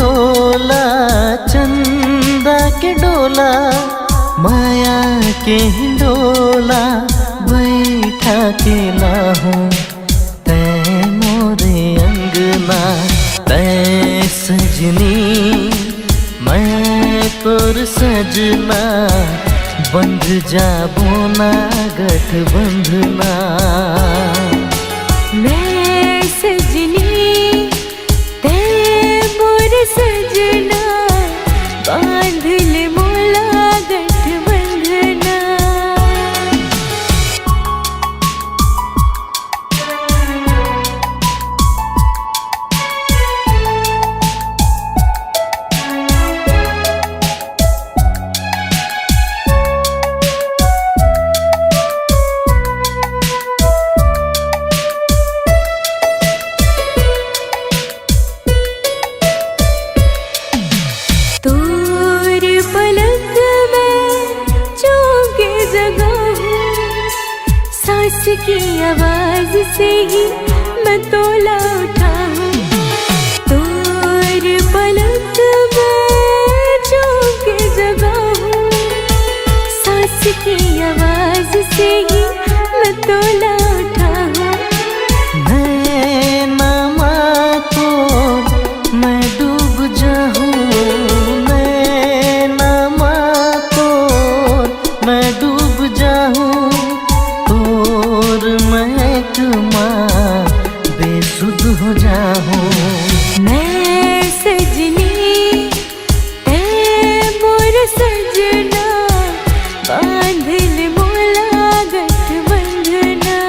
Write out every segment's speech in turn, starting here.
हिंडोला चंदा के डोला माया के हिंडोला बैठा के लाहूं तै मोरे अंगना तै सजनी मैं तोर सजना बंध जाबो ना गठबंधना। मैं सजनी ते मोर सजना बांध ले मोला गठबंधना। सांस की आवाज से ही मैं तोला उठा हूँ तोर पलक में चौके जगा हूँ। सांस की आवाज से ही मैं तोला उठा हूँ। नैनमा को मैं डूब जाऊँ नैनमा को मैं डूब जाऊँ महकमा बेसुध हो जाऊं। मैं सजनी ते मोर सजना बांध ले मोला गठबंधना।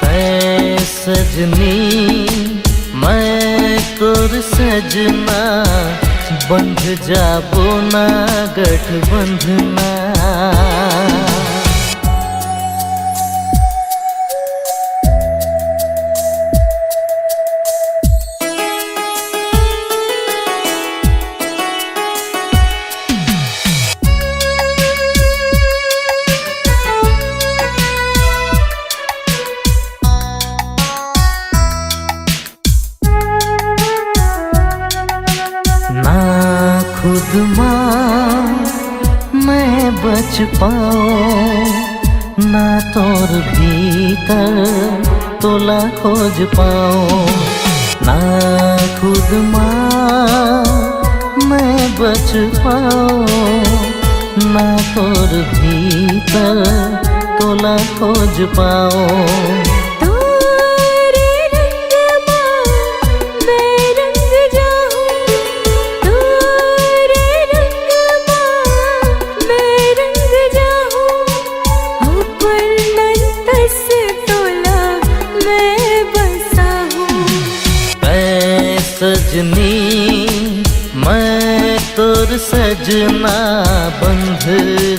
तै सजनी मैं तोर सजना बंध जाबो ना गठबंधना। ना खुद माँ मैं बच पाऊँ ना तोर भीतर तोला खोज पाऊँ। ना खुद माँ मैं बच पाऊँ ना तोर भीतर तोला खोज पाऊँ। सजनी मैं तोर सजना बंध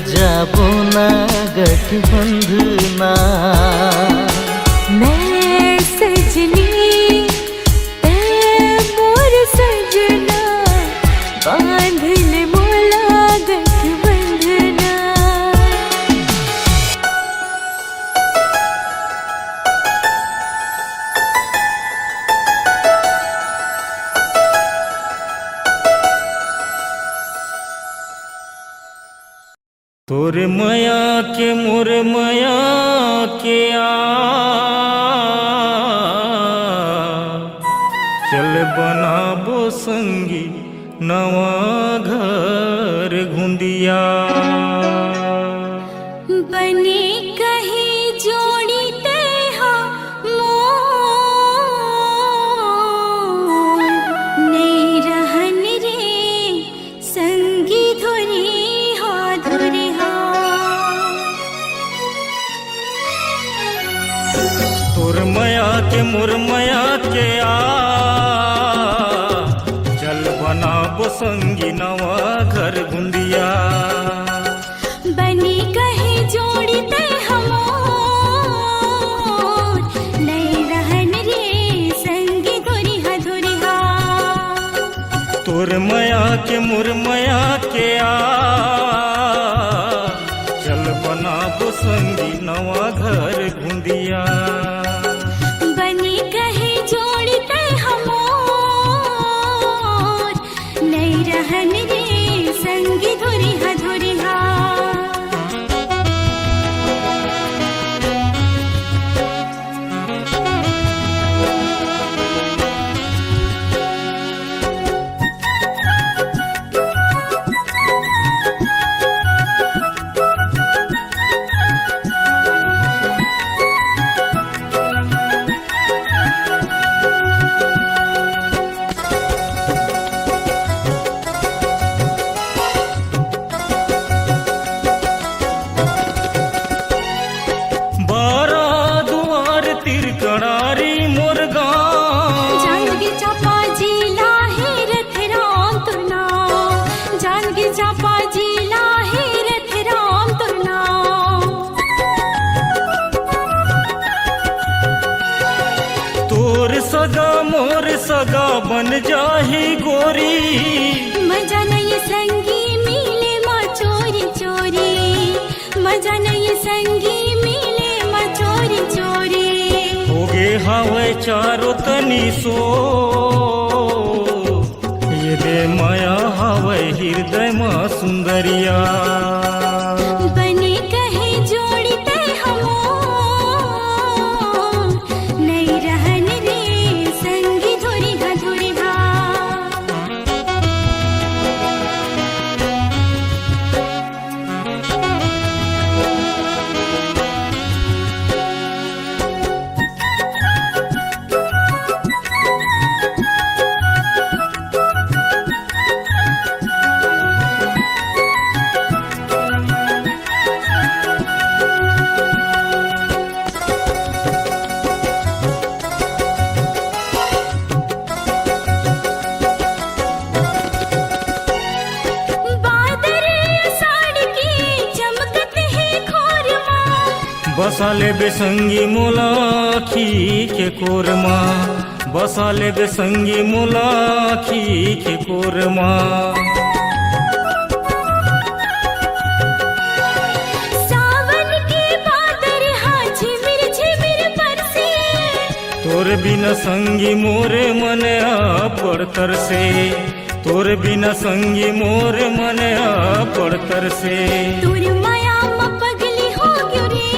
जाबो ना गठबंधना। मैं सजनी ते मोर सजना बांध ले मोला गठबंधना। तोर माया के मोर माया के चल बनाबो संगी नवा घर घुंदिया। बने कहीं जोड़ी ते हो मोर नहीं रहन रे संगी धुरी हो धुरी हो। तोर माया के मोर माया के चल बनाबो संगी नवा घर घुंदिया। बनी कहीं जोड़ी ते हम नहीं रहन रे संगी धुरी हा धुरी हा। तोर माया के मोर माया के चल बनाबो संगी नवा घर घुंदिया। बनी कहीं जोड़ी ते हम नहीं गोरी, मजा नहीं संगी मिले माँ चोरी चोरी, मजा नहीं संगी मिले माँ चोरी चोरी। होगे हवे चारो तनी सो, ये दे माया हवे हृदय माँ सुंदरिया। बने कहे जोड़ी तय हमो, नहीं रहन रे संगी धुरी हा धुरी हा। बादल साड़ी की चमकत है खोरमा, बसाले बेसंगी मोलाखी के कोरमा, बसाले बेसंगी मोलाखी के कोरमा। सावन के बादल हाँ झिमिर झिमिर बरसे, तोर बिना संगी मोरे मन पड़तर से, तोर बिना संगी मोरे मन पड़तर से। तोर माया म पगली हो क्यों रे,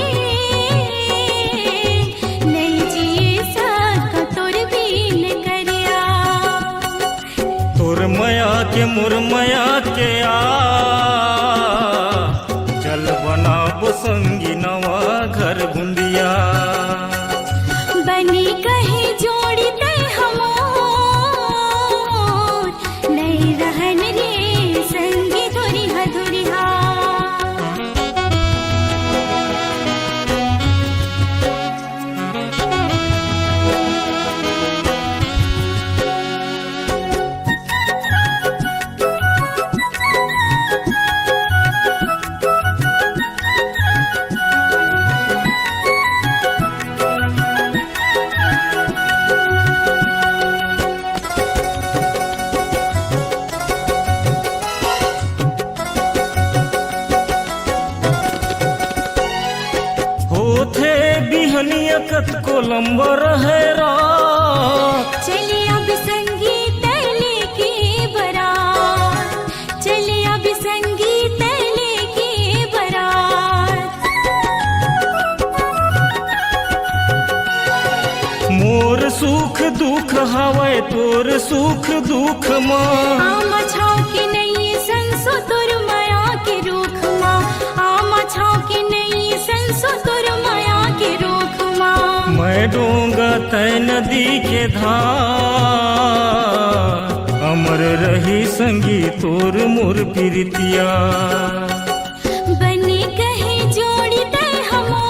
नहीं जिए सका तोर बीन करिया। तोर मया के मोर मया के आ, चल बनाबो संगी नवा घर गुंदिया। बनी कहे जोड़ी तय हमो, नहीं रहन रे संगी धुरी हा धुरी हा। होथे बिहनिया कत को लंबा रहे रात, चले अब संगीत लेके बरात, चले अब संगीत लेके बरात। मोर सुख दुख हवे तोर सुख दुख माँ। आमा छाव के नहीं संसो तुर माया के रूख माँ, आमा छाव के नहीं संसो तुर माया के रूख माँ। मैं डोंगा तय नदी के धार, अमर रही संगी तोर मोर प्रीतिया। बने कहे जोड़ी तय हमो,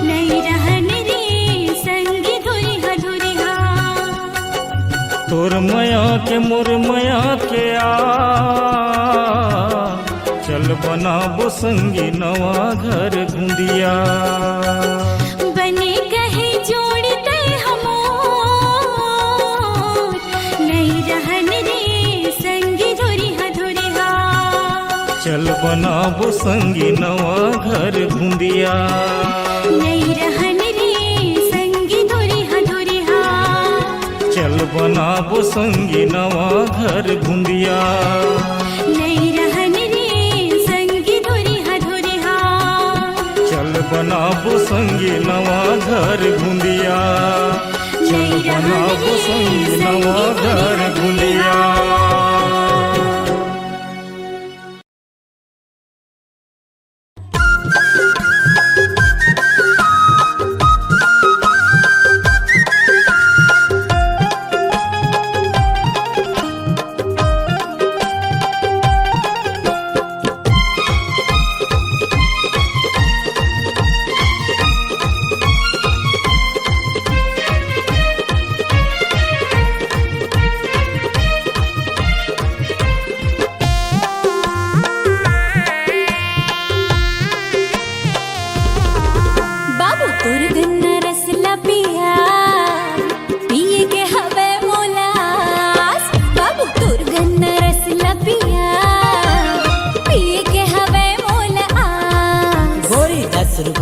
नहीं रहन रे संगी धुरी हा धुरी हा। तोर मया के मोर मया के आ, चल बनाबो संगी नवा घर गुंदिया। बने कहे जोड़ी तय हमो, नहीं रहन रे संगी धुरी हा धुरी हा। चल बनाबो संगी नवा घर गुंदिया। नहीं रहन रे संगी धुरी हा धुरी हा। चल बनाबो संगी नवा घर गुंदिया। नहीं रहन रे संगी धुरी हा धुरी हा। चल बनाबो संगी नवा घर गुंदिया। चल नहीं रहन बनाबो रे संगी नवा संगी घर धुरी हा धुरी गुंदिया। हा।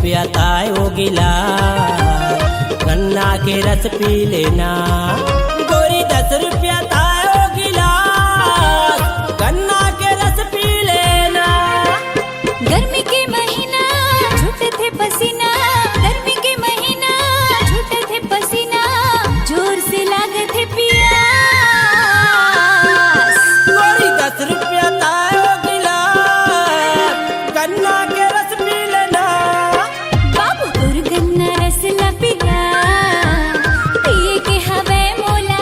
रुपया ताए वो गिलास, गन्ना के रस पी लेना। गोरी 10 रुपया ताए वो गिलास, गन्ना के रस पी लेना। गर्मी के महीना छूटे थे पसीना, गर्मी के महीना छूटे थे पसीना, जोर से लागे थे प्यास। गोरी 10 रुपया ताए वो गिलास, गन्ना के रस पी लेना। बाबू तोर गन्ना रस ला पिया, पिए के हवे मोलास।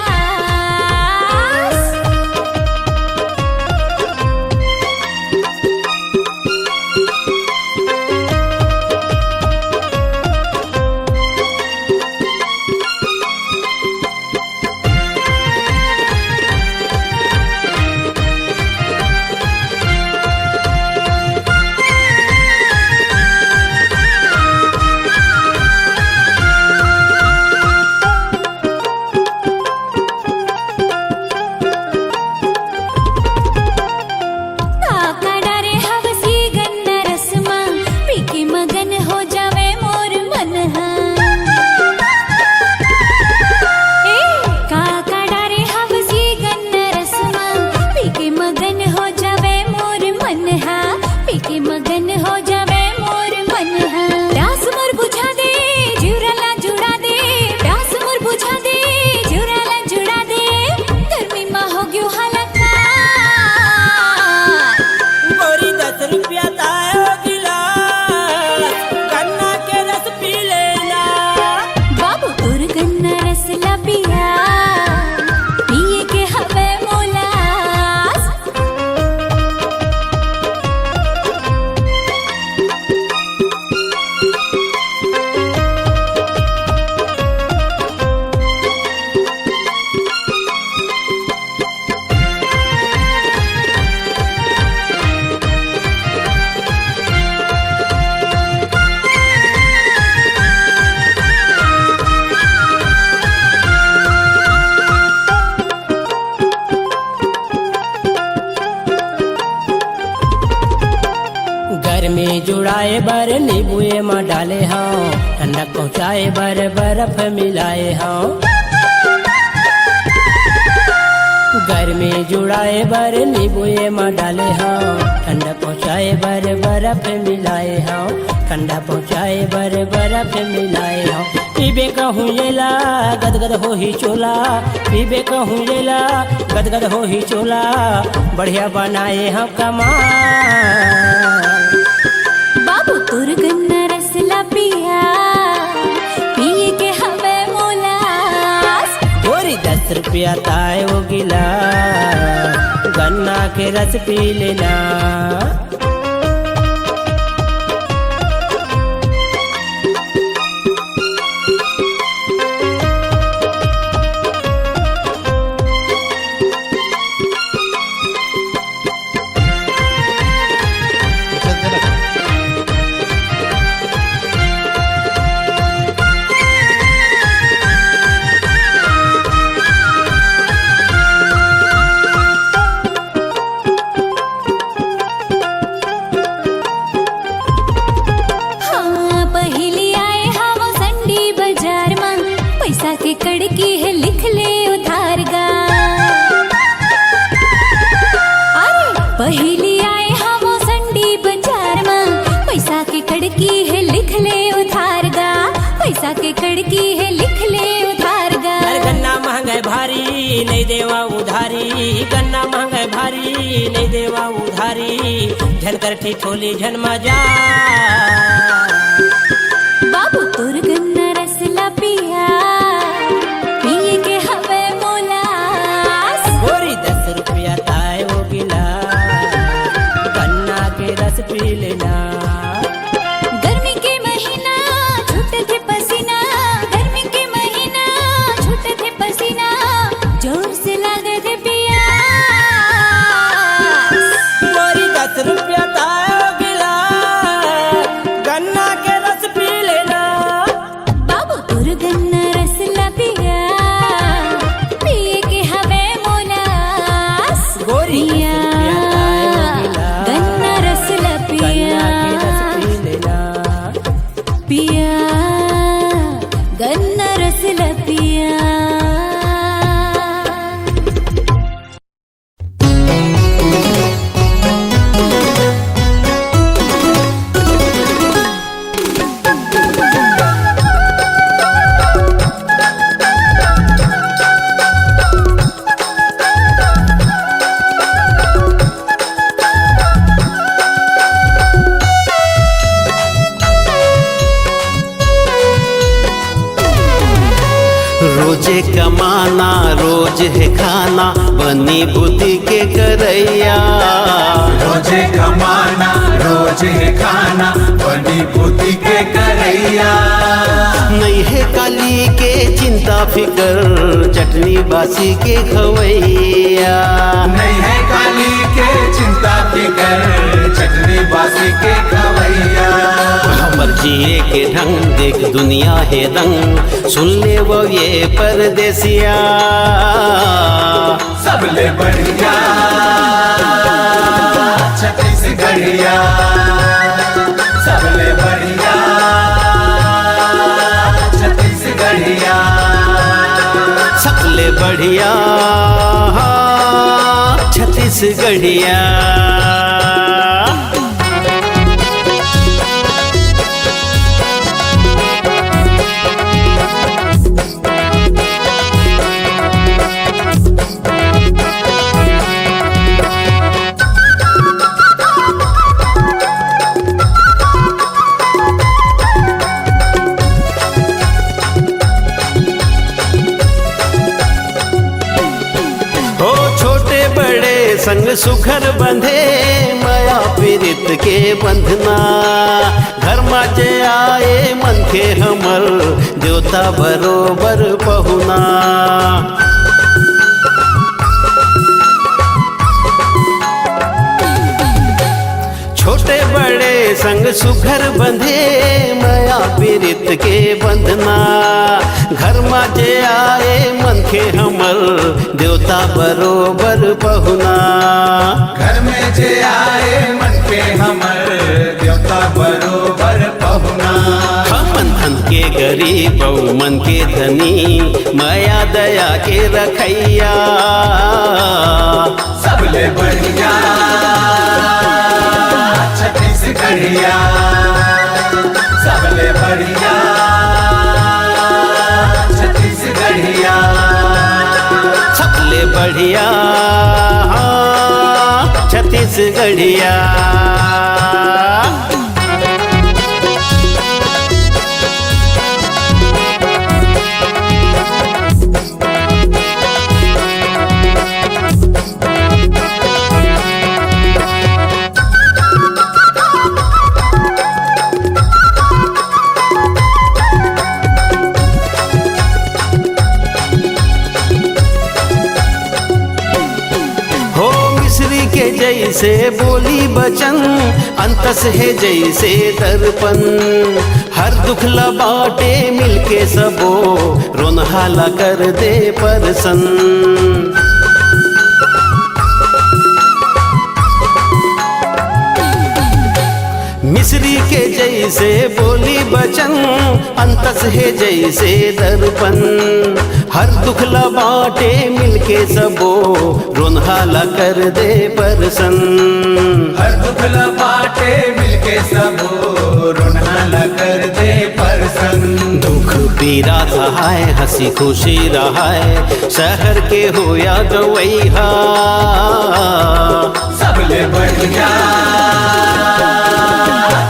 में जुड़ाए बर नींबुए में डाले हाँ, ठंडक पहुँचाए बर बर्फ मिलाए हाँ। घर में जुड़ाए बर नींबुए में डाले हाँ, ठंडा पहुँचाए बर बर्फ मिलाए हाँ, ठंडा पहुँचाए बर बर्फ मिलाए हाँ। पीबे कहूँ येला गदगद हो ही चोला, पीबे कहूँ येला गदगद हो ही चोला, बढ़िया बनाए हम कमाल। बाबू तोर गन्ना रस ला पिया, पिए के हवे मोलास। गोरी 10 रुपया ताए वो गिलास, गन्ना के रस पी लेना। के कड़की है लिख ले उधार गा, अरे पहली आए हम संडी बाजार में, पैसा के कड़की है लिख ले उधार गा, पैसा के कड़की है लिख ले उधार गा। गन्ना महंगा भारी नहीं देवा उधारी, गन्ना महंगा भारी नहीं देवा उधारी, झन कर ठिठोली झन मजा। बाबू तोर गन्ना रस ला पिया, पिए के हवे मोलास। गोरी 10 रुपया ताए वो गिलास, गन्ना के रस पी लेना। गर्मी के महीना छूटे थे पसीना, गर्मी के महीना छूटे थे पसीना, जोर से लागे थे प्यास। गोरी 10 रुपया ताए वो गिलास, गन्ना के रस पी लेना। रोज है खाना बनी बुद्धि के करैया। रोज कमाना रोज है खाना बनी बुद्धि के करैया। नहीं है काली के चिंता फिकर चटनी बासी के खवैया। नहीं है काली के चिंता फिकर चटनी बासी के खवैया। हमर जिए के ढंग देख दुनिया है रंग सुन ले वो ये परदेसिया। सबले बढ़िया छत्तीसगढ़िया। सबले बढ़िया छत्तीसगढ़िया। सबले बढ़िया छत्तीसगढ़िया। संग सुखर बंधे माया पीरित के बंधना। घर माजे आए मन के हमर देवता बरोबर पहुना। छोटे बड़े संग सुखर बंधे माया पीरित के बंधना। घर माजे आए मन के हमर देवता बरोबर पहुना। घर में जे आए मन के हमर देवता बरोबर पहुना। मन धन के गरीब मन के धनी माया दया के रखैया। सबले बढ़िया छत्तीसगढ़िया। सबले बढ़िया छत्तीसगढ़िया। सबले बढ़िया छत्तीसगढ़िया। जैसे बोली बचन अंतस है जैसे दर्पण। हर दुख लबाटे मिलके सबो रोनहाला कर दे परसन। मिस्री के जैसे बोली बचन अंतस है जैसे दर्पण। हर दुख लबाटे मिलके सबो रोनहाला कर दे परसन। हर दुख लबाटे मिलके सबो रोनहाला कर दे परसन। दुख पीरा सहाय हंसी खुशी रहाय शहर के हो या गवैहा। सबले बढ़िया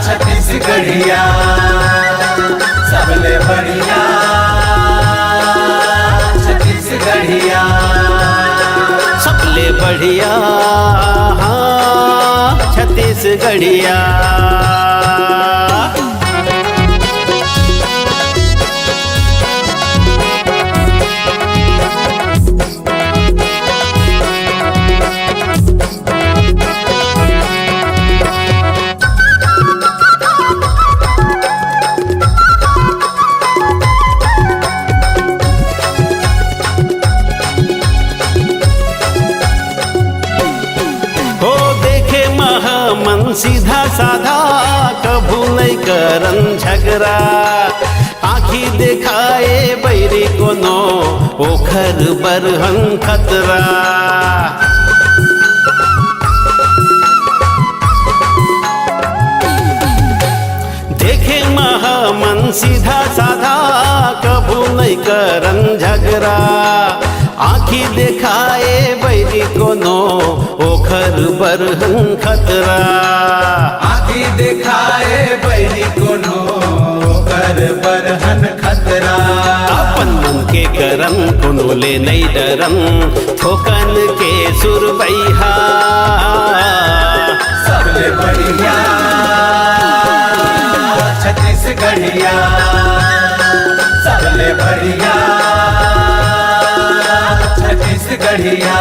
छत्तीसगढ़िया। सबले बढ़िया छत्तीसगढ़िया। सबले बढ़िया छत्तीसगढ़िया। मन सीधा साधा कभू नहीं करन झगड़ा। आखी देखाए बैरी कोनो ओखर बरहन खतरा। देखे महामन सीधा साधा कभू नहीं करन झगड़ा। आखी देखाए बैरी कोनो ओखर बरहन खतरा। आखी देखाए बैरी कोनो ओखर बरहन खतरा। अपन मन के करन कोनो ले नहीं डरन थोकन के सुरबैहा सबले बढ़िया छत्तीसगढ़िया सबले बढ़िया छत्तीसगढ़िया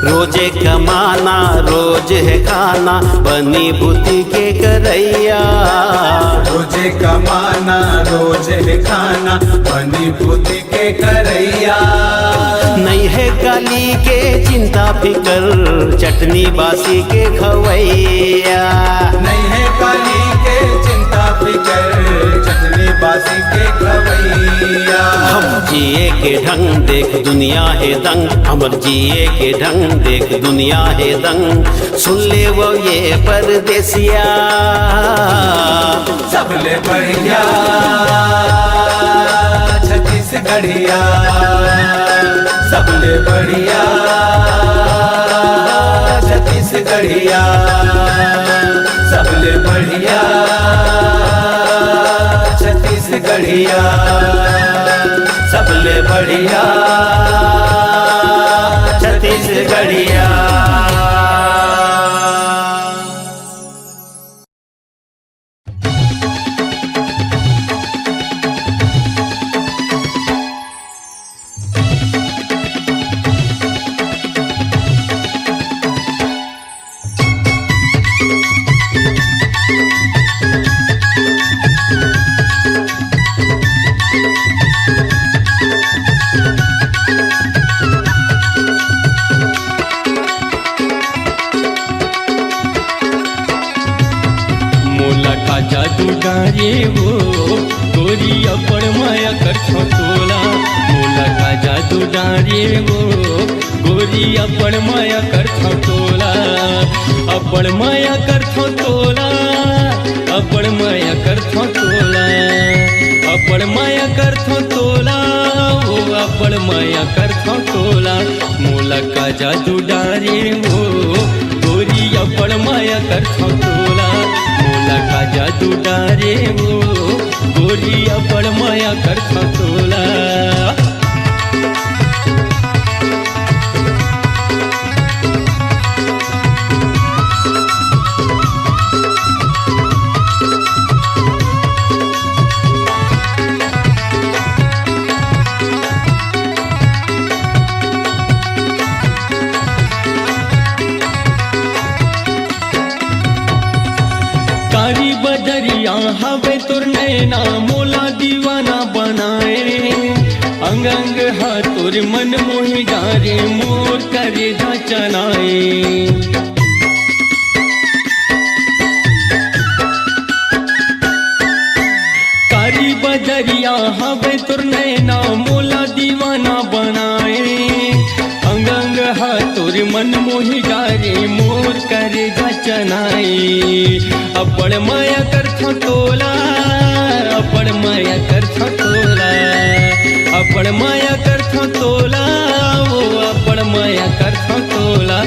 रोजे कमाना रोज है खाना बनी बुद्धि के करैया रोजे कमाना रोज है खाना बनी बुद्धि के करैया नहीं है गाली के चिंता फिकर चटनी बासी के खवैया नहीं है काली के चिंता फिकर चटनी बासी के खवैया हम जिए के ढंग देख दुनिया है दंग हमर जिए के ढंग देख दुनिया है दंग सुन ले वो ये परदेसिया सबले बढ़िया छत्तीसगढ़िया सबले बढ़िया छत्तीसगढ़िया सबले बढ़िया छत्तीसगढ़िया सबले बढ़िया छत्तीसगढ़िया जादू डारे वो गोरी अपन माया कर तोला मोला का जादू डारे वो गोरी अपन माया कर तोला अपन माया कर तोला अपन माया कर तोला अपन माया कर तोला वो अपन माया कर तोला मोला का जादू डारे वो गोरी अपन माया कर तोला मोला का जादू डारे वो गोरी अपन माया कर तोला कारी बदरिया हवे तुर नैना मोला दीवाना बनाए अंग अंग हाथुर मन मोहि डारे मोर करे चनाए कारी बदरिया हवे तुर नैना मोला दीवाना बनाए अंग अंग हाथुर मन मोहि डारे मोर करे चनाए अपन माया कर तोला अपन माया कर तोला अपन माया कर तोला वो अपन माया कर तोला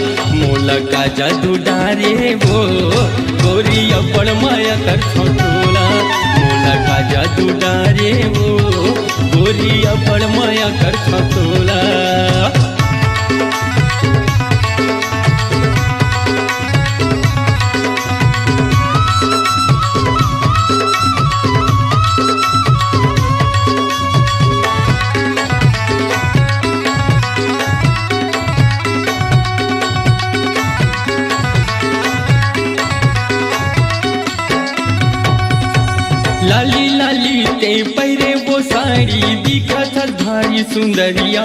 मोला का जादू डारे वो गोरी अपन माया कर तोला मोला का जादू डारे वो गोरी अपन माया कर तोला लाली लाली ते पहरे वो साड़ी दिखत भारी सुंदरिया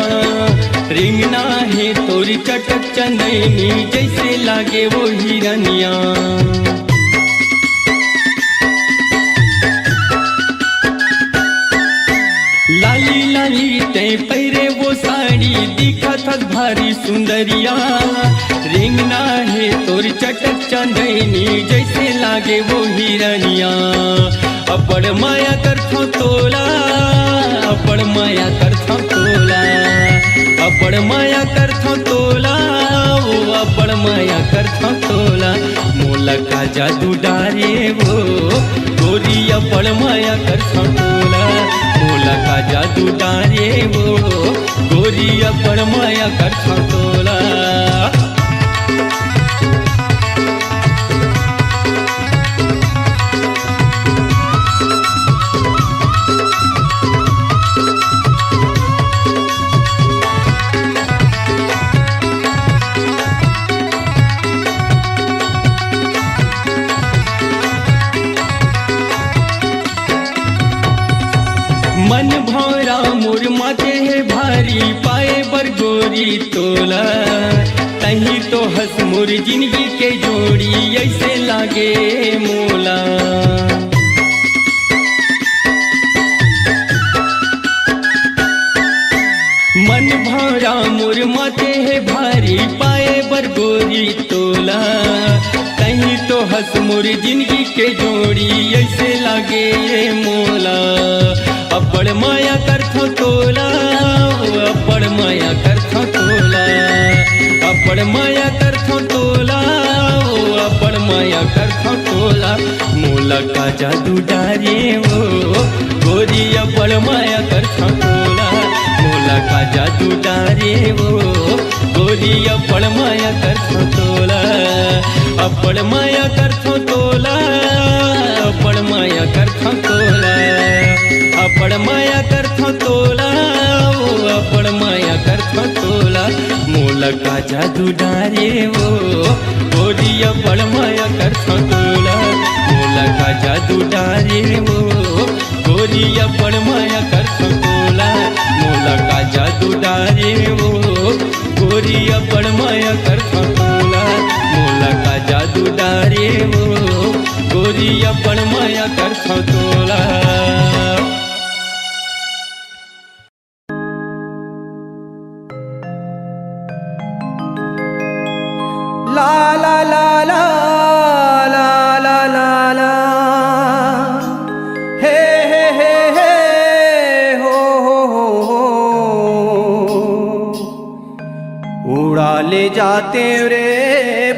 रिंगना है तोरी चटक चंदनी जैसे लागे वो हिरनिया लाली लाली ते पहरे वो साड़ी दिखत भारी सुंदरिया रिंगना है तोरी चटक चंदनी जैसे लागे वो हिरनिया अपन माया कर तोला अपन माया कर तोला अपड़ माया करथो तोला वो अपड़ माया करथो तोला मोला का जादू डारे वो गोरी अपड़ माया करथो तोला मोला का जादू डारे वो गोरी अपड़ माया करथो तोला। मन भौरा मोर माथे है भारी पाए बर गोरी तोला तही तो हंस मोर जिंदगी के जोड़ी ऐसे लागे मोला। मन भौरा मोर माथे है भारी पाए बर गोरी तोला तही तो हंस मोर जिंदगी के जोड़ी ऐसे लागे मोला। अपड़ माया करथो तोला अपड़ माया करथो तोला अपड़ माया करथो तोला अपड़ माया करथो तोला मोला का जादू डारे वो गोरी अपड़ माया करथो तोला मोला का जादू डारे वो गोरी अपड़ माया करथो तोला। अपड़ माया करथो तोला अपड़ माया करथो तोला अपड़ माया करथो तोला अपड़ माया करथो तोला मोला का जादू डारे वो गोरी अपड़ माया करथो तोला मोला का जादू डारे वो गोरी अपड़ माया करथो तोला मोला का जादू डारे वो गोरी अपड़ माया करथो तोला मोला का जादू डारे वो गोरी अपड़ माया करथो तोला। ला ला ला ला ला ला ला ला हे हे हे हे हो हो उड़ा ले जाते रे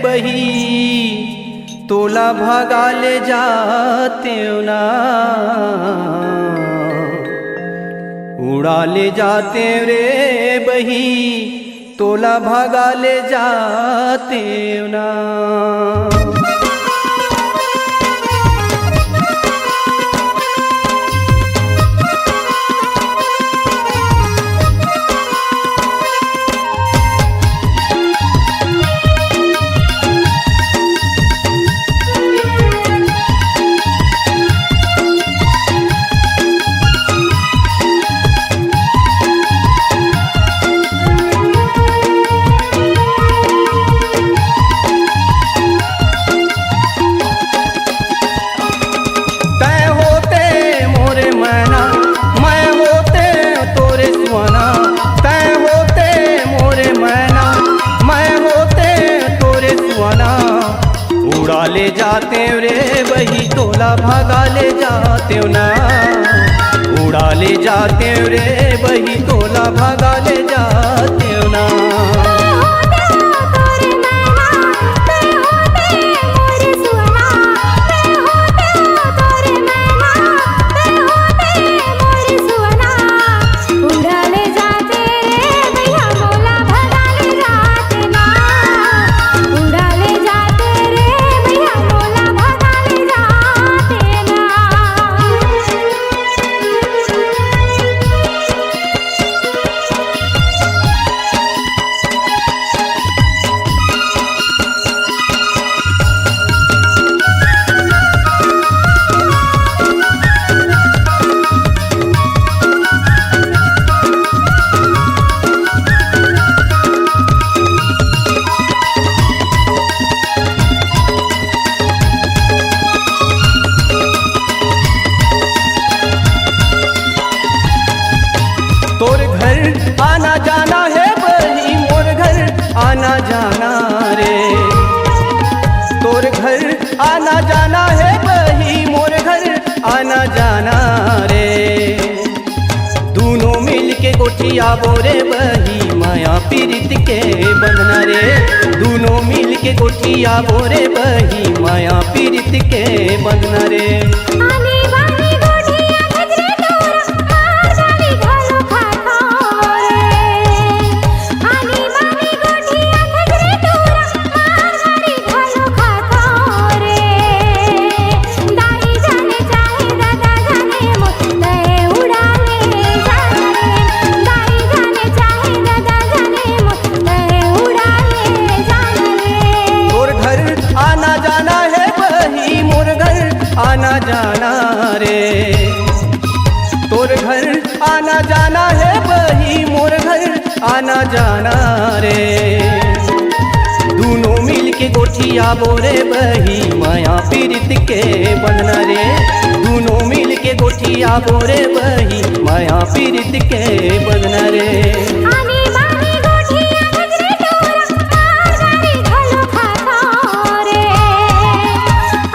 बही तोला भगा ले जाते ना उड़ा ले जाते रे बही तोला भागा ले जाते ना। उड़ा ले जाते रे वही तोला भागा ले जाते ना उड़ा ले जाते रे वही तोला भागा ले जाते ना। गोठिया बोरे बही माया पीरित के बंधना रे। दोनों मिल के गोठिया बोरे बही माया पीरित के बंधना रे। आनी बानी गोठिया खजरे तोरा मार डाली घालो खाता रे। आनी बानी गोठिया खजरे तोरा मार डाली घालो खाता रे। दाई जाने चाहे दादा जाने मुत्ते उड़ाले जाने रे। दाई जाने चाहे दादा जाने मुत्ते उड़ाले जाने रे। तोर घर आना जाना है बही मोर घर आना जाना रे। तोर घर आना जाना है बही मोर घर आना जाना रे। दोनों मिल के गोठिया बोरे बही माया पीरित के बंधना रे। दोनों मिल के गोठिया बोरे बही माया पीरित के बंधना रे। आनी बानी गोठिया खजरे तोरा मार डाली घालो खाता रे।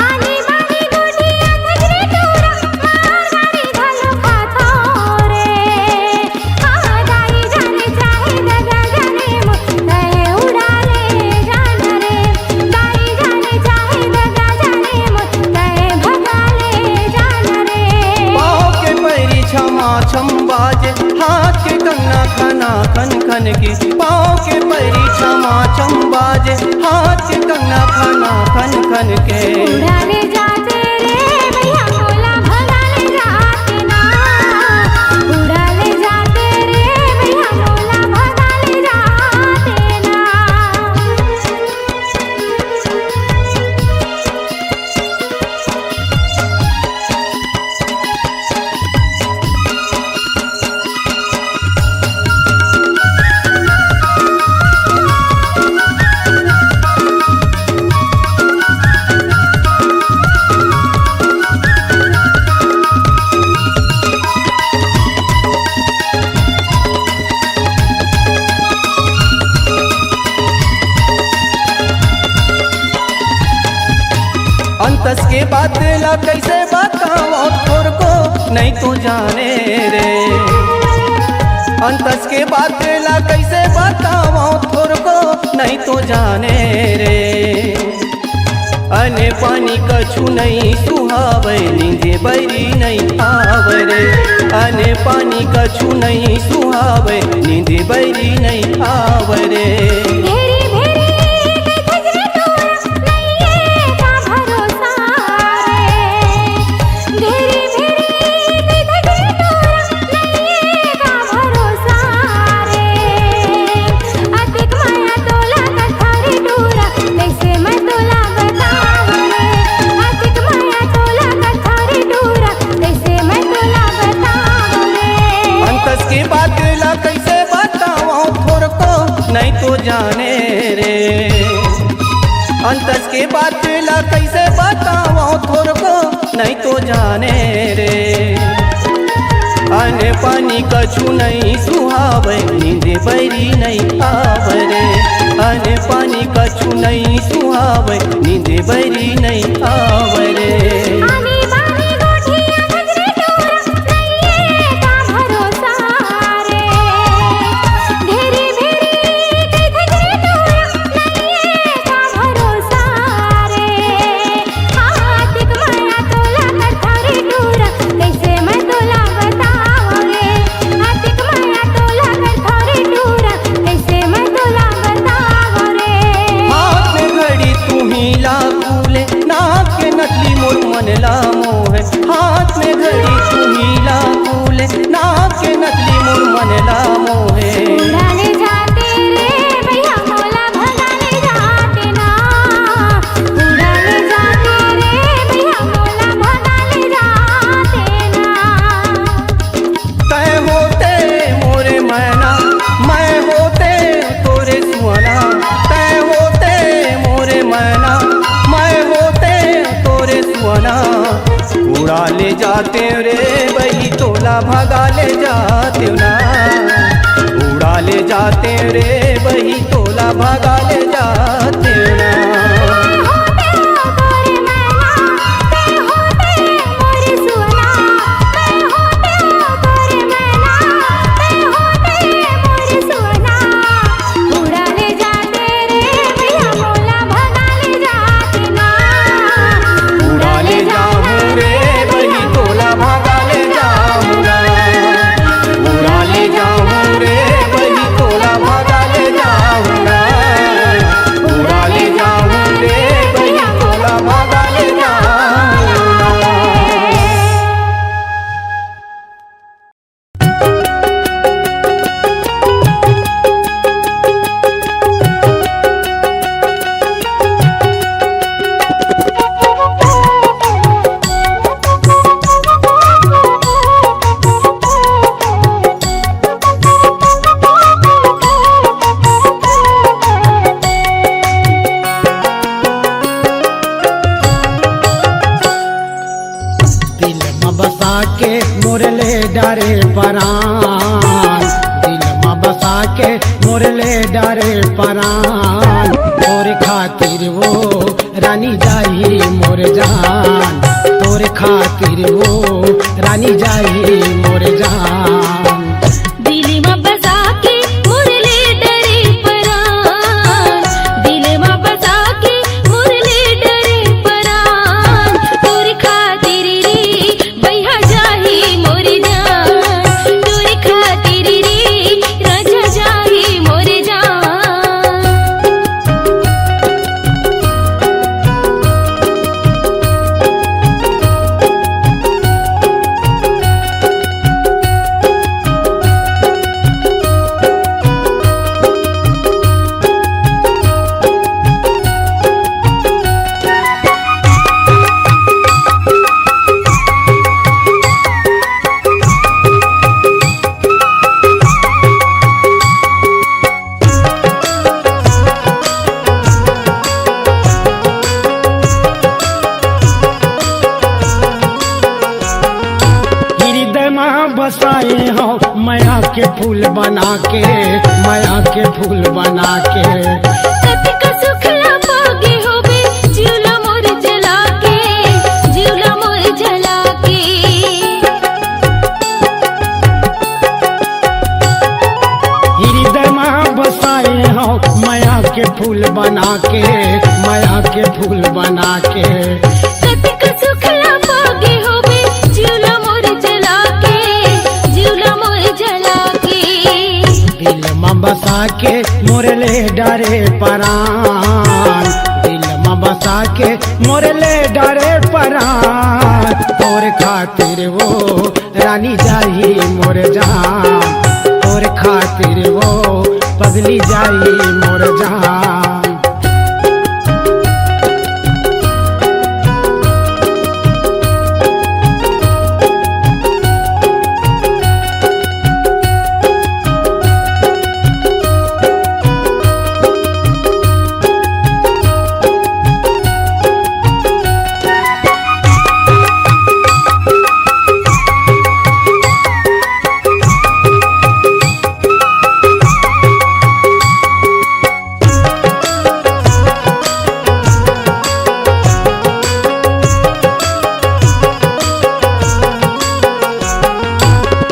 आनी बानी गोठिया खजरे तोरा मार डाली घालो खाता रे। दाई जाने चाहे दादा जाने मुत्ते उड़ाले जाने रे। दाई जाने चाहे दादा जाने मुत्ते भगाले जाने रे। पाँव के पैरी छमा छम बाजे हाथ के कंगना खना खन खन की। पाँव के पैरी छमा छम बाजे हाथ के कंगना खना खन खन के। उड़ाले जाते रे भैया मोला भगाले जाते ना। उड़ाले जाते रे भैया मोला भगाले जाते ना। अंतस के बात ला कैसे बताओ थोर को नहीं तो जाने रे। अंतस के बात ला कैसे बताओ थोर को नहीं तो जाने रे। अने पानी कछु नहीं सुहावे नींदे बैरी नहीं आवे रे। अने पानी कछु नहीं सुहावे नींदे बैरी नहीं आवे रे। घेरी भेरी के खजरे तोरा नैये का भरोसा रे। घेरी भेरी के खजरे तोरा नैये का भरोसा रे। अतिक माया तोला कथारी डूरा कैसे मैं तोला बताऊं रे। अतिक माया तोला कथारी डूरा कैसे मैं तोला बताऊं रे। अंतस के बात ला कैसे बताओ थोर को नहीं तो जाने रे। अंतस के बात ला कैसे बताओ थोर को नहीं तो जाने रे। अने पानी कछु नहीं सुहावे नींदे बैरी नहीं आवे रे। अने पानी कछु नहीं सुहावे नींदे बैरी नहीं आवे रे। आनी बानी गोठिया खजरे तोरा नैये का भरोसा रे। घेरी भेरी के खजरे तोरा नैये का भरोसा रे। आतिक माया तोला कथारी डूरा कैसे मैं तोला बताऊं रे। आतिक माया तोला कथारी डूरा कैसे मैं तोला बताऊं रे। हाथ में घड़ी तू ही ला फूले नाक के नकली मोर मन ला मोहे। हाथ में घड़ी तू ही ला फूले नाक के नकली मोर मन ला मोहे। उड़ाले जाते रे भैया मोला भगाले जाते ना। उड़ाले जाते रे भैया मोला भगाले जाते ना। तय होते मोरे मैना मैं होते तोरे सुहाना। तय होते मोरे मैना मैं होते तोरे सुहाना। उड़ा ले जाते रे बही तोला भगा ले जाते ना। उड़ा ले जाते रे बही तोला भगा ले जाते ना। होते हो तोरे मैना ते होते मोरे सुना। ते होते हो तोरे मैना ते होते डरे परान, दिल में बसा के मोरले डरे परान, तोरे खातिर वो रानी जाई मोर जान, तोरे खातिर वो रानी जाई मोर जान। दिल में बसा के मुरले डरे परान, दिल में बसा के मुरले डरे परान, तोरे खातिर रे भैया जाही मोर जान, तोरे खातिर रे राजा जाही मोर जान। हृदय में बसाए हो माया के फूल बना के, माया के फूल बना के। कति का सुखला पागे होबे जीवला मोर जला के, जीवला मोर जला के। हृदय में बसाए हो माया के फूल बना के, माया के फूल बना के। कति का सुखला पागे होबे जीवला मोर जला के, जीवला मोर जला के। दिल में बसा के मोरले डरे परान, दिल में बसा के मोरले डरे परान, तोर खातिर वो रानी जाई मोर जान, तोर खातिर वो पगली जाई मोर जान।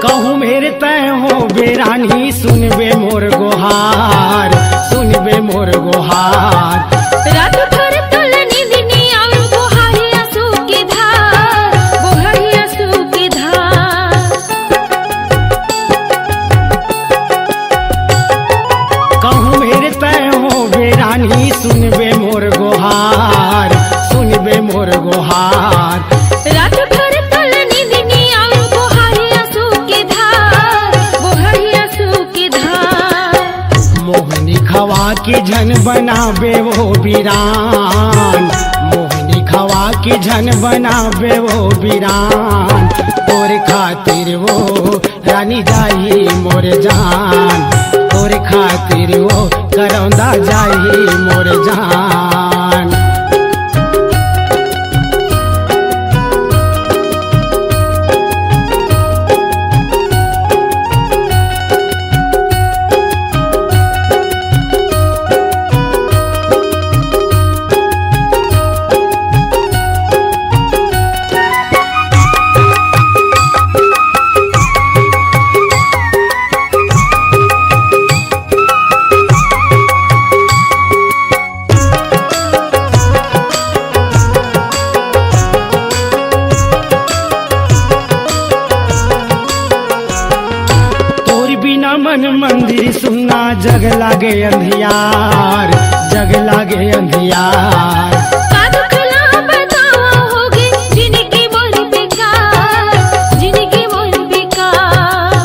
कहूँ मेरे तय हो बेरानी सुनबे मोर गोहार, सुनबे मोर गोहार। रात भर तल नींद नहीं आवे बोहारी आंसू की धार, बोहारी आंसू की धार। कहूँ मेरे तय हो बेरानी सुनबे मोर गोहार, सुनबे मोर गोहार। रात भर तल नींद नहीं आवे बोहारी आंसू की धार, बोहारी आंसू की धार। मोहनी खवा की झन बनाबे वो बीरान, मोहनी खवा की झन बनाबे वो बीरान, तोरे खातिर वो रानी जाई मोर जान, तोरे खातिर वो करौंदा जाई मोर जान। मन मंदिर सुनना जग लागे अंधियार, जग लागे अंधियार। कादू खला बतावा होगे जिनकी मोर बेकार, जिनकी मोर बेकार।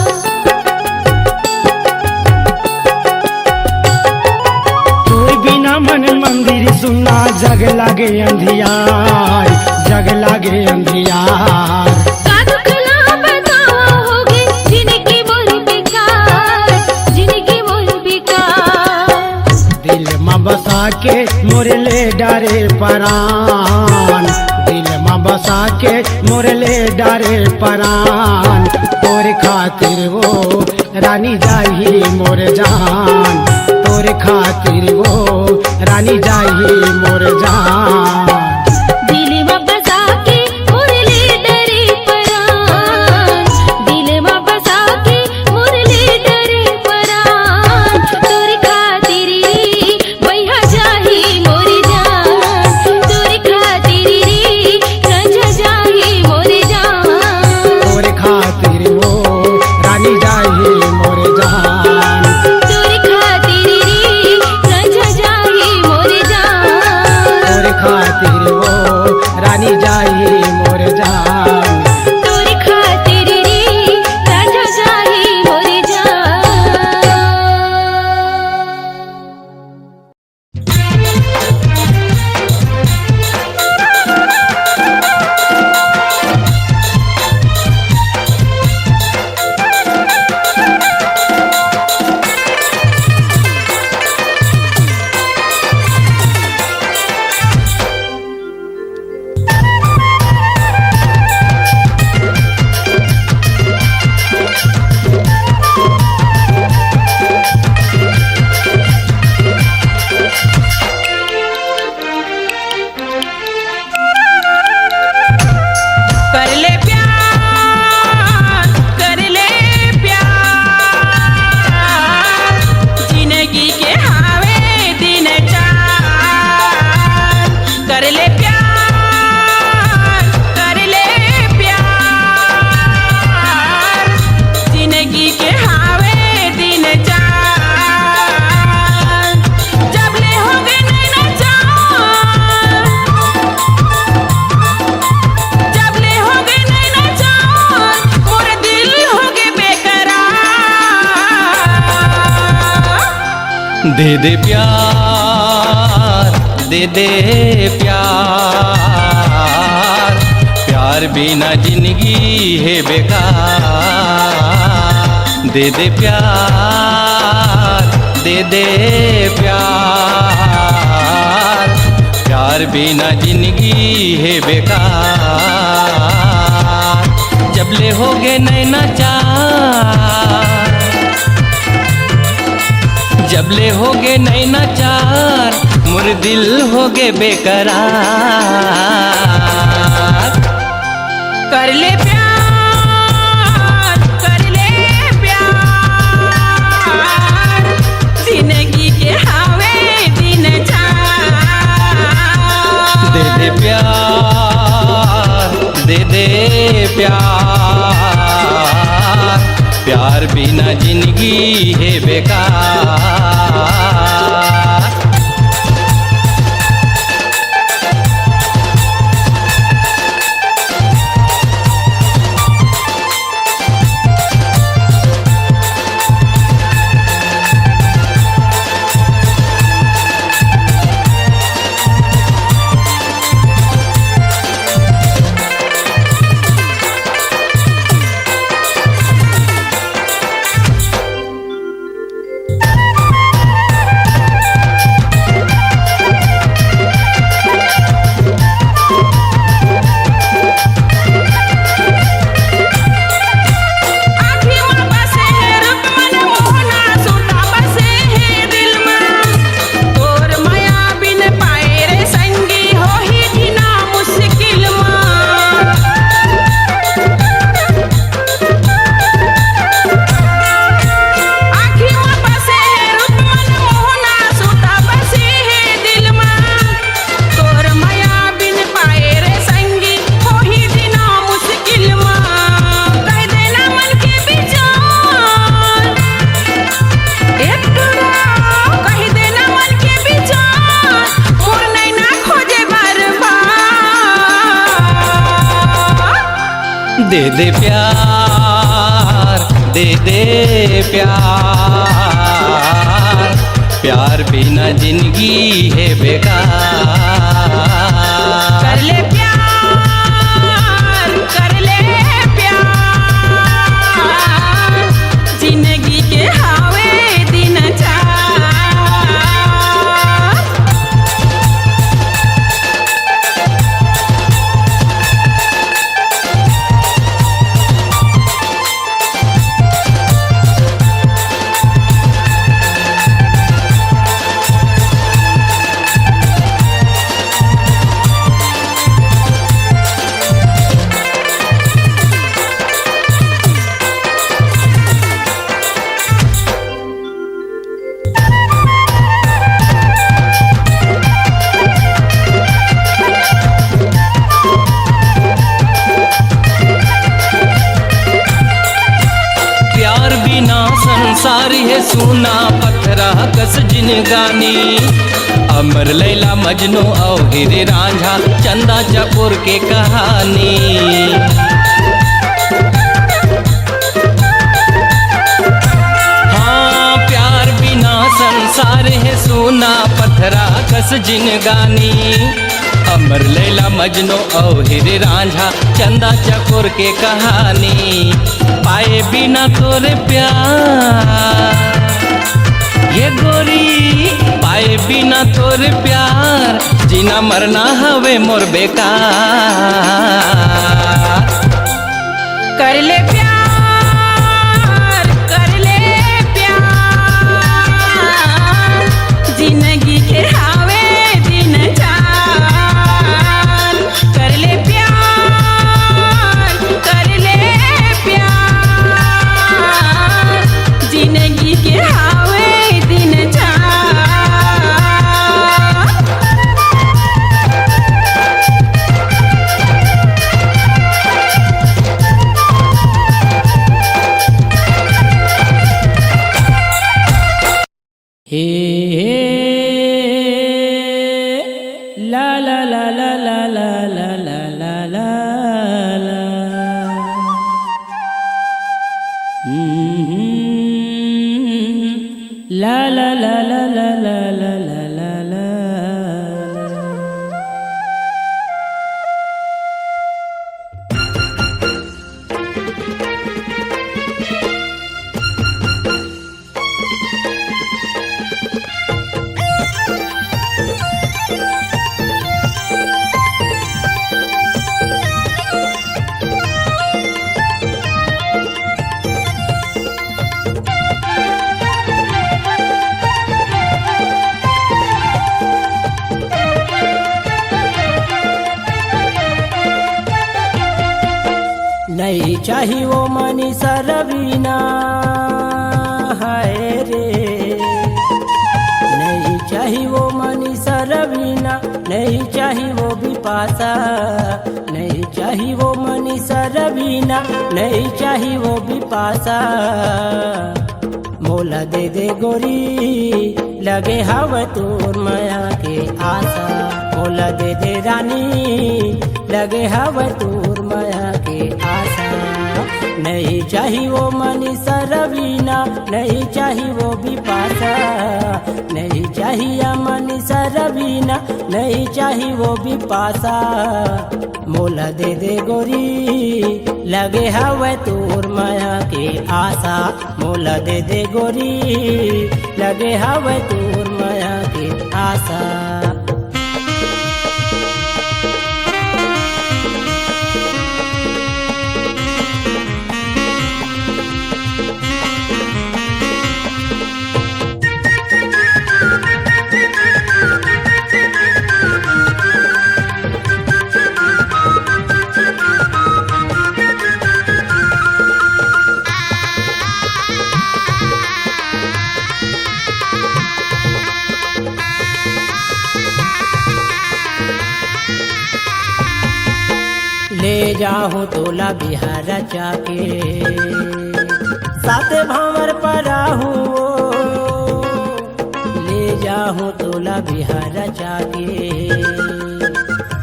तोर बिना मन मंदिर सुनना जग लागे अंधियार, जग लागे अंधियार। कादू खला बतावा होगे जिनकी मोर बेकार, जिनकी मोर बेकार। दिल में बसा के मोरले डरे परान, दिल में बसा के मोरले डरे परान। तोरे खातिर वो रानी जाही मोर जान, तोरे खातिर वो रानी जाही मोर जान। दिल में बसा के मुरली डरे परान, दिल में बसा के मुरली डरे परान, तोरे खातिर भैया जाही मोर जान, तोरे खातिर राजा जाही मोर जान, तोरे खातिर वो रानी जाही मोर जान, तोरे खातिर राजा जाही मोर जान, तोरे खातिर वो रानी जाही मोर जान। तोरे खातिर राजा जाही मोर जान। कर ले प्यार, कर ले प्यार, जिंदगी के हावे दिन चार। कर ले प्यार, कर ले प्यार, जिंदगी के हावे दिन चार। जब ले होगे नैना चार, जब ले होगे नैना चार, मोर दिल होगे बेकरार। दे दे प्यार, दे दे प्यार, प्यार बिना जिंदगी है बेकार। दे दे प्यार, दे दे प्यार, प्यार बिना जिंदगी है बेकार। जब ले होगे नैना चार, जब ले होगे नैना चार, मोर दिल होगे बेकरार। कर ले प्यार, कर ले प्यार, जिंदगी के हावे दिन चार। दे दे प्यार, दे दे प्यार, प्यार बिना जिंदगी है बेकार। दे दे प्यार, दे दे प्यार, प्यार बिना जिंदगी है बेकार। कर ले प्यार, कर ले प्यार, जिंदगी के हावे दिन चार। संसार है सुना पत्थरा कस जिनगानी। अमर लैला मजनू और हीरे रांझा चंदा चकोर के कहानी। हाँ प्यार बिना संसार है सुना पत्थरा कस जिनगानी। अमर लैला मजनू और हीरे रांझा चंदा चकोर के कहानी। पाए बिना तोरे प्यार ये गोरी, पाए बिना तोरे प्यार जीना मरना हवे मोर बेकार। कर ले प्यार, कर ले प्यार, जिंदगी के हावे दिन चार। कर ले प्यार, कर ले प्यार, जिंदगी के हावे दिन चार। हे ला ला ला ला ला ला ला ला ला ला ला। ला ला ला ला ला ला ला ला ला ला। नहीं चाहिए वो मनी सरवीना है रे। नहीं चाहिए वो मनी सरवीना, नहीं चाहिए वो बिपाशा। नहीं चाहिए वो मनी सरवीना, नहीं चाहिए वो बिपाशा। मोला दे दे गोरी लगे हव तोर माया के आशा। मोला दे दे रानी लगे हव तोर माया के आशा। नहीं चाहिए वो मनी सरवीना, नहीं चाहिए वो बिपाशा। नहीं चाहिए मनी सरवीना, नहीं चाहिए वो बिपाशा। मोला दे दे गोरी लगे हवे तोर माया के आशा। मोला दे दे गोरी लगे हवे तोर माया के आशा। ले जाहूँ तोला बिहार जाके, सात भावर पर आहूँ। ले जाहूँ तोला बिहार जाके,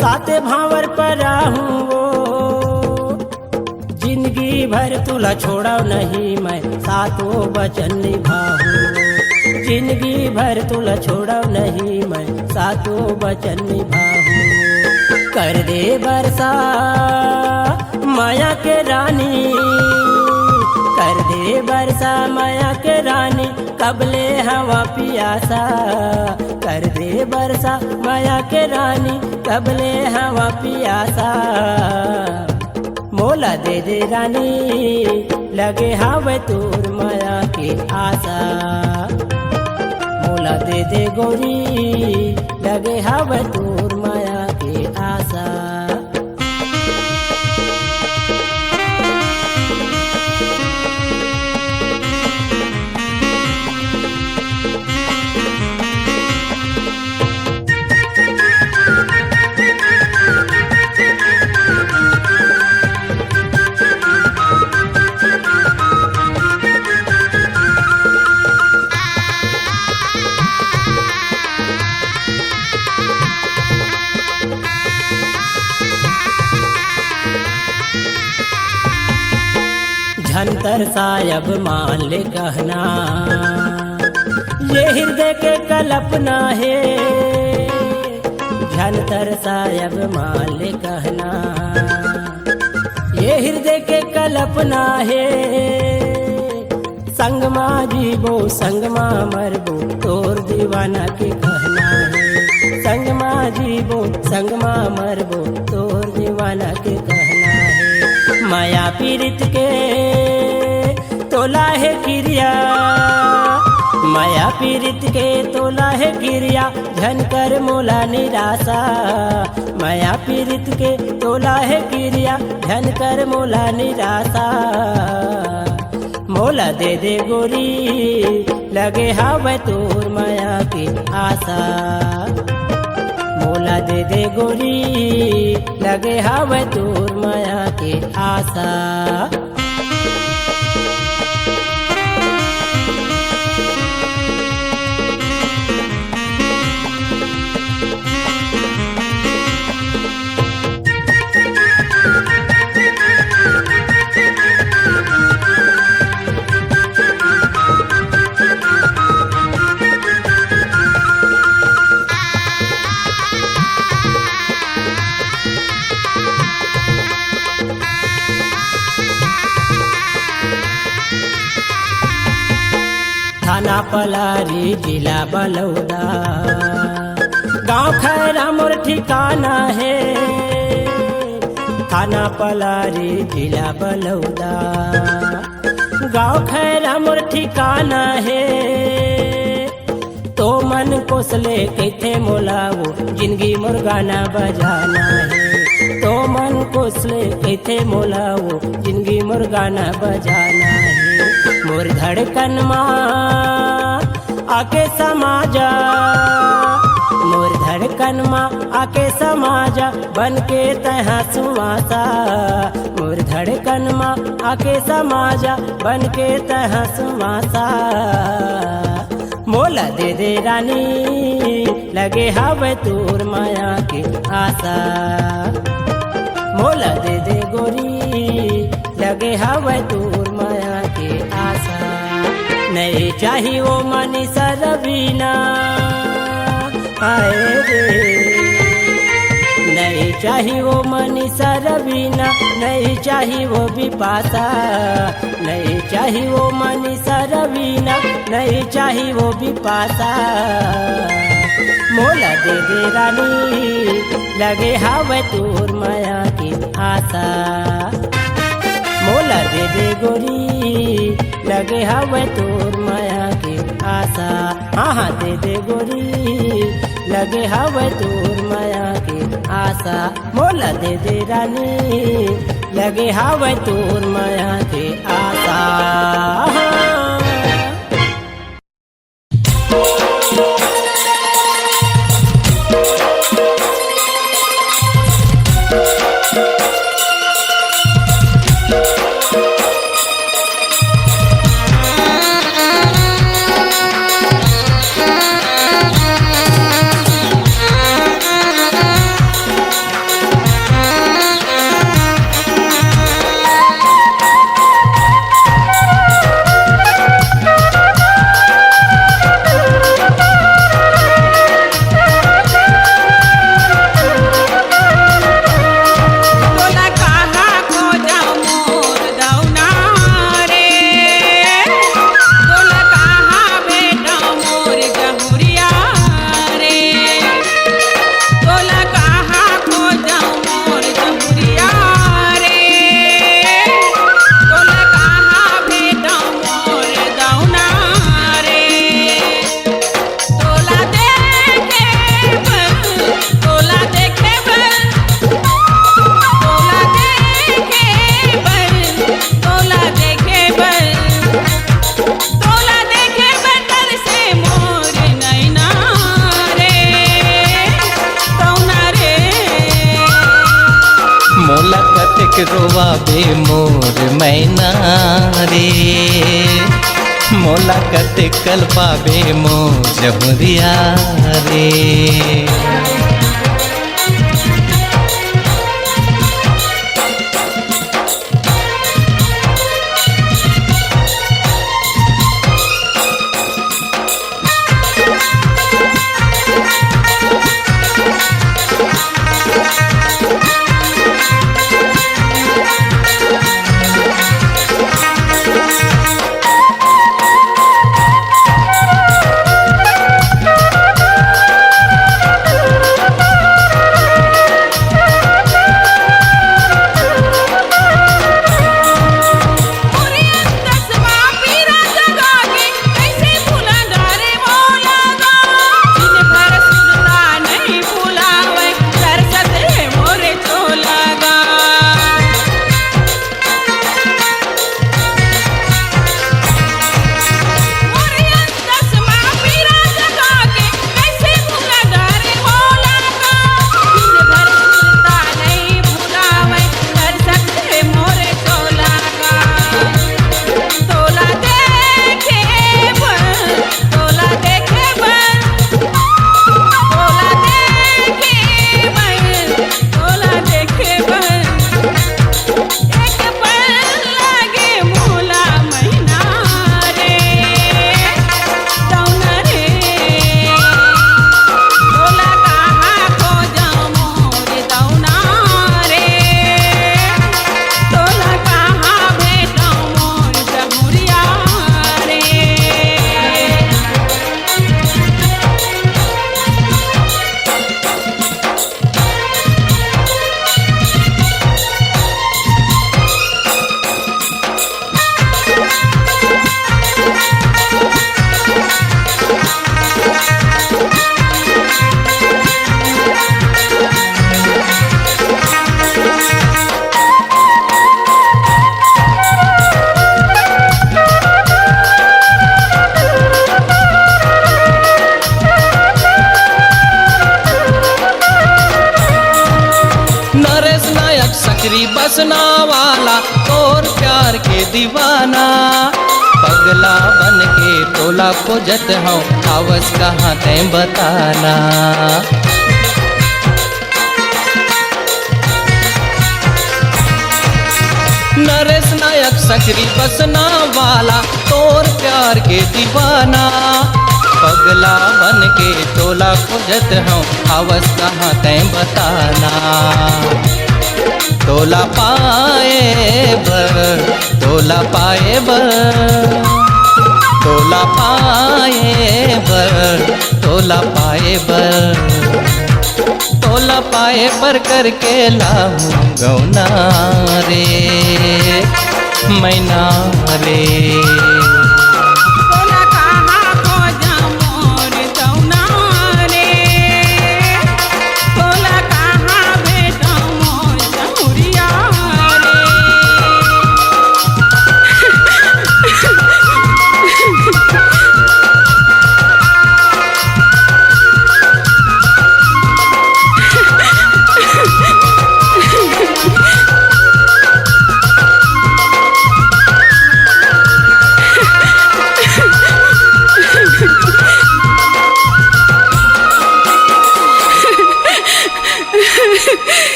सात भावर पर आहूँ। जिंदगी भर तुला छोड़ा नहीं मैं, सातों वचन निभाऊँ। जिंदगी भर तुला छोड़ा नहीं मैं, सातों वचन निभाऊँ। कर दे बरसा माया के रानी, कर दे बरसा माया के रानी, कबले हवा पियासा। कर दे बरसा माया के रानी, कबले हवा पियासा। मोला दे दे रानी लगे हवे तोर माया के आशा। मोला दे दे गोरी लगे हवे तोर माया के आशा। धनतर साहब मान ले कहना, ये हृदय के कल्पना है। धनतर साहब मान ले कहना, ये हृदय के कल्पना है। संगमा जीवो संगमा मरबो तोर दीवाना के कहना है। संगमा जीवो संगमा मरबो तोर दीवाना के कहना है। माया पीड़ित के तोला है क्रिया, माया पीड़ित के तोला है क्रिया, झनकर मोला निराशा। माया पीड़ित के तोला है क्रिया, झनकर मोला निराशा। मोला दे दे गोरी लगे हावे तोर माया की आशा। मोला दे दे गोरी लगे हावे तोर माया की आशा। थाना पलारी जिला बलौदा, गांव खैरा मोर ठिकाना है। थाना पलारी जिला बलौदा, गांव खैरा मोर ठिकाना है। तो मन कोसले कैथे मोलावो जिंदगी मोर गाना बजाना है। तो मन कोसले कैथे मोलावो जिंदगी मोर गाना बजाना है। मोर धड़कन माँ आके समाजा, मोर धड़कन माँ आके समाजा, बन के तहाँ सुमासा। मोर धड़कन माँ आके समाजा, बन के तहाँ सुमासा। मोला दे दे रानी लगे हावे तोर माया की आशा। मोला दे दे गोरी लगे हावे तोर माया की आशा। नहीं चाहिए वो मनी सरवीना, आए रे। नहीं चाहिए वो मनी सरवीना, नहीं चाहिए वो बिपाशा। नहीं चाहिए वो मनी सरवीना, नहीं चाहिए वो बिपाशा। मोला दे दे रानी लगे हावे तोर माया की आशा। मोला दे दे गोरी लगे हावे तोर माया की आशा। हाँ हाँ दे दे गोरी लगे हावे तोर माया की आशा। मोला दे दे रानी लगे हावे तोर माया की आशा। रोवाबे मोर मैना रे। मोला कते कल पाबे मोर जहुरिया रे। बसना वाला तोर प्यार के दीवाना पगला बन के तोला खोजत हूँ आवस कहाँ तैं बताना नरेश नायक सकरी बसना वाला तोर प्यार के दीवाना पगला बन के तोला खोजत हूँ आवस कहाँ तैं बताना तोला पाए बर तोला पाए बर तोला पाए बर तोला पाए बर तोला पाए बर करके लाऊं गौना रे मैना रे